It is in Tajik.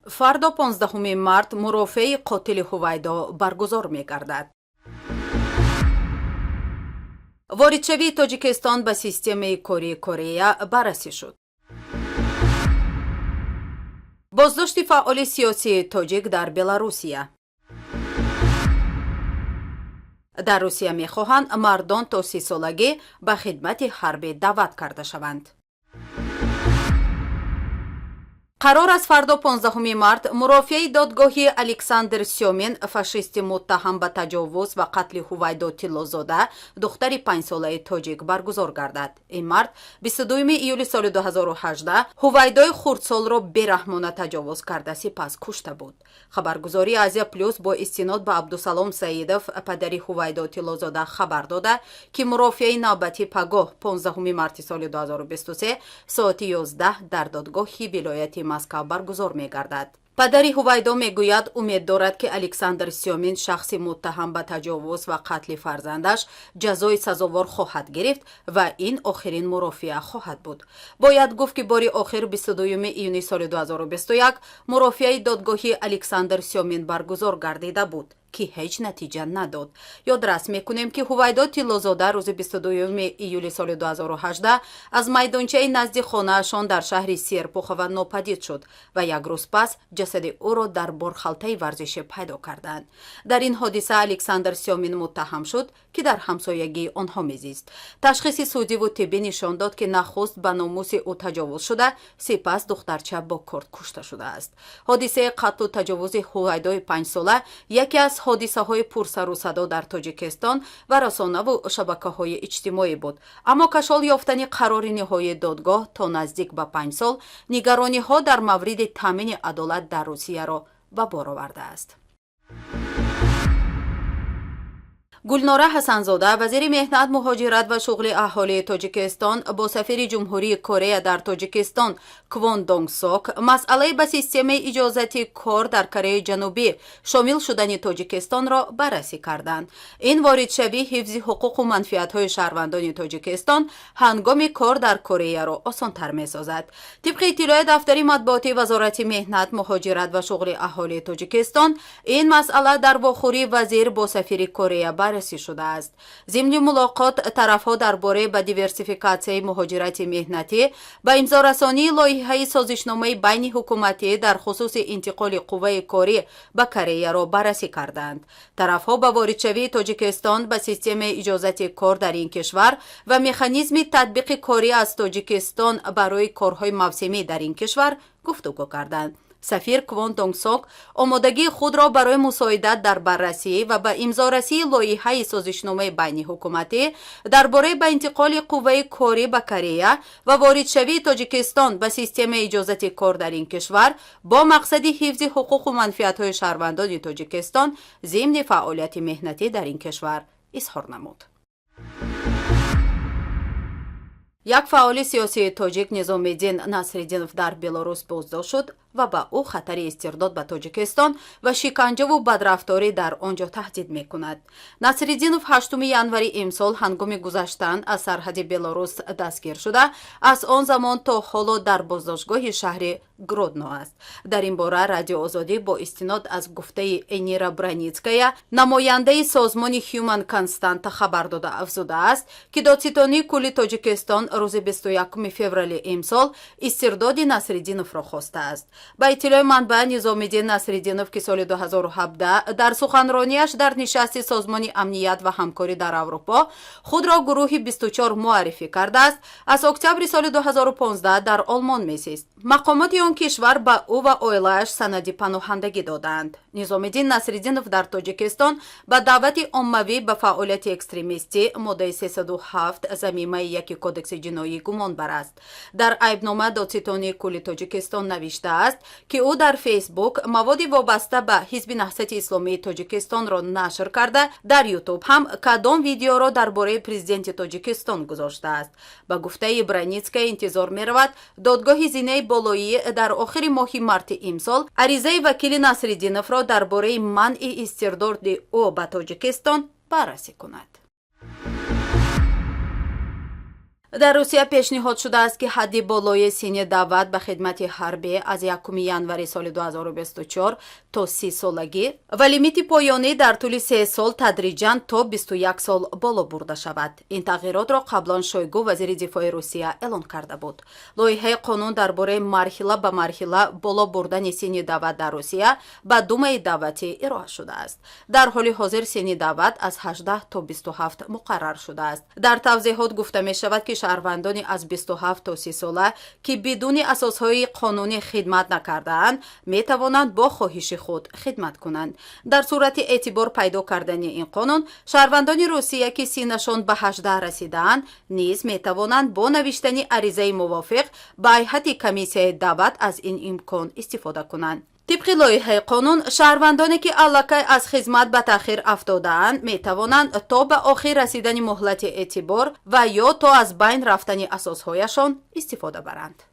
фардо 15 март мурофиаи қотили ҳувайдо баргузор мегардад. воридшавии тоҷикистон ба системаи кории Корея баррасӣ шуд. боздошти фаъоли сиёсии тоҷик дар Беларусия. дар Русия мехоҳанд мардон то 30-солагӣ ба хидмати ҳарбӣ даъват карда шаванд. қарор аст фардо 15 март мурофиаи додгоҳи Александр Сёмин, фашисти муттаҳам ба таҷовуз ва қатли Ҳувайдо Тиллозода, духтари 5-солаи тоҷик баргузор гардад. Ин мард 22 июли соли 2018 Ҳувайдои хурдсолро бераҳмона таҷовуз карда сипас кушта буд. Хабаргузории Азия плюс бо истинод ба Абдусалом Саидов, падари Ҳувайдо Тиллозода хабар дода, ки мурофиаи навбати пагоҳ 15 марти соли 2023 соати 11 дар додгоҳи вилояти Москав баргузор мегардад. падари Ҳувайдо мегӯяд умед дорад, ки Александр Сёмин, шахси муттаҳам ба таҷовуз ва қатли фарзандаш, ҷазои сазовор хоҳад гирифт ва ин охирин мурофиа хоҳад буд. бояд гуфт, ки бори охир 22 июни соли 2021 мурофиаи додгоҳи Александр Сёмин баргузор гардида буд, ки ҳеҷ натиҷа надод. ёдрас мекунем, ки Ҳувайдо Тиллозода рӯзи 22 июли соли 2018 аз майдончаи назди хонаашон дар шаҳри Серпухова нопадид шуд ва як рӯз пас ҷасади ӯро дар борхалтаи варзишӣ пайдо карданд. дар ин ҳодиса Александр Сёмин муттаҳам шуд, ки дар ҳамсоягии онҳо мезист. ташхиси судиву тиббӣ нишон дод, ки нахуст ба номуси ӯ таҷовуз шуда, сипас духтарча бо курд кушта шудааст. ҳодисаи қатлу таҷовузи Ҳувайдои 5сола яке аз ҳодисаҳои пурсарусадо дар Тоҷикистон ва расонаву шабакаҳои иҷтимоӣ буд. аммо кашол ёфтани қарори ниҳоии додгоҳ то наздик ба 5 сол нигарониҳо дар мавриди таъмини адолат дар Русияро ба бор овардааст. гулнора ҳасанзода, вазири меҳнат, муҳоҷират ва шуғли аҳолии Тоҷикистон бо сафири ҷумҳурии Корея дар Тоҷикистон Квон Донг Сок масъалаи ба системаи иҷозати кор дар Кореяи Ҷанубӣ шомил шудани Тоҷикистонро баррасӣ карданд. ин воридшавӣ ҳифзи ҳуқуқу манфиатҳои шаҳрвандони Тоҷикистон ҳангоми кор дар Кореяро осонтар месозад. тибқи иттилои дафтари матбуоти Вазорати меҳнат, муҳоҷират ва шуғли аҳолии Тоҷикистон, ин масъала дар вохӯрии вазир бо сафири Корея баррасӣ шудааст. зимни мулоқот тарафҳо дар бораи ба диверсификатсияи муҳоҷирати меҳнатӣ ба имзорасонии лоиҳаи созишномаи байни ҳукуматӣ дар хусуси интиқоли қувваи корӣ ба Кореяро баррасӣ карданд. тарафҳо ба воридшавии Тоҷикистон ба системаи иҷозати кор дар ин кишвар ва механизми татбиқи корӣ аз Тоҷикистон барои корҳои мавсимӣ дар ин кишвар гуфтугӯ карданд. сафир Квон Донг Сок омодагии худро барои мусоидат дар баррасӣ ва ба имзорасии лоиҳаи созишномаи байни ҳукуматӣ дар бораи ба интиқоли қувваи корӣ ба Корея ва воридшавии Тоҷикистон ба системаи иҷозати кор дар ин кишвар бо мақсади ҳифзи ҳуқуқу манфиатҳои шаҳрвандони Тоҷикистон зимни фаъолияти меҳнатӣ дар ин кишвар изҳор намуд. як фаъоли сиёсии тоҷик Низомиддин Насриддинов дар Белорус боздошт шуд ва ба ӯ хатари истирдод ба Тоҷикистон ва шиканҷаву бадрафторӣ дар он ҷо таҳдид мекунад. Насриддинов 8 январи имсол ҳангоми гузаштан аз сарҳади Белорус дастгир шуда, аз он замон то ҳоло дар боздоштгоҳи шаҳри Гродно аст. дар ин бора Радио Озодӣ бо истинод аз гуфтаи Энира Браницкая, намояндаи созмони Human Constant хабар дода афзудааст, ки Додситонии кулли Тоҷикистон рӯзи 21 феврали имсол истирдоди Насриддиновро хостааст. ба иттилои манбаъ, Низомиддин Насриддинов, ки соли 2017 дар суханронияш дар нишасти Созмони амният ва ҳамкорӣ дар Аврупо худро гурӯҳи 24 муаррифӣ кардааст, аз октябри соли 2015 дар Олмон месист. мақомоти он кишвар ба ӯ ва оилааш санади паноҳандагӣ доданд. Низомиддин Насриддинов дар Тоҷикистон ба даъвати оммавӣ ба фаъолияти экстремистӣ моддаи 307 замимаи 1 кодекси ҷиноӣ гумонбар аст. дар айбнома Додситонии кулли Тоҷикистон навиштааст, ки ӯ дар Фейсбук маводи вобаста ба Ҳизби Наҳсати Исломии Тоҷикистонро нашр карда, дар Ютуб ҳам кадом видеоро дар бораи президенти Тоҷикистон гузоштааст. ба гуфтаи Браницкая интизор меравад додгоҳи зинаи болоӣ дар охири моҳи марти имсол аризаи вакили Насриддиновро дар бораи манъи истирдоди ӯ ба Тоҷикистон баррасӣ кунад. дар русия пешниҳод шудааст ки ҳадди болои синни даъват ба хидмати ҳарбӣ аз 1 январи соли 2024 то 30 солагӣ ва лимити поёнӣ дар тӯли 3 сол тадриҷан то 21 сол боло бурда шавад. Ин тағйиротро қаблан Шойгу вазири дифои Русия эълон карда буд. Лоиҳаи қонун дар бораи марҳила ба марҳила боло бурдани синни даъват дар Русия ба Думаи давлатӣ ироа шудааст. Дар ҳоли ҳозир синни даъват аз 18 то 27 муқаррар шудааст. Дар тавзеҳот гуфта мешавад ки шаҳрвандони аз 27 то 30 сола ки бидуни асосҳои қонунӣ хидмат накардаанд метавонанд бо хоҳиши худ хидмат кунанд. Дар сурати эътибор пайдо кардани ин қонун, шаҳрвандони Русия ки синнашон ба 18 расидаанд низ метавонанд бо навиштани аризаи мувофиқ ба ҳайати комиссияи даъват аз ин имкон истифода кунанд. طبق لایحه قانون شهروندانی که علکه از خدمت به تأخیر افتاده‌اند می‌توانند تا به آخر رسیدن مهلت اعتبار و یا تا از بین رفتن اساسهایشان استفاده برند.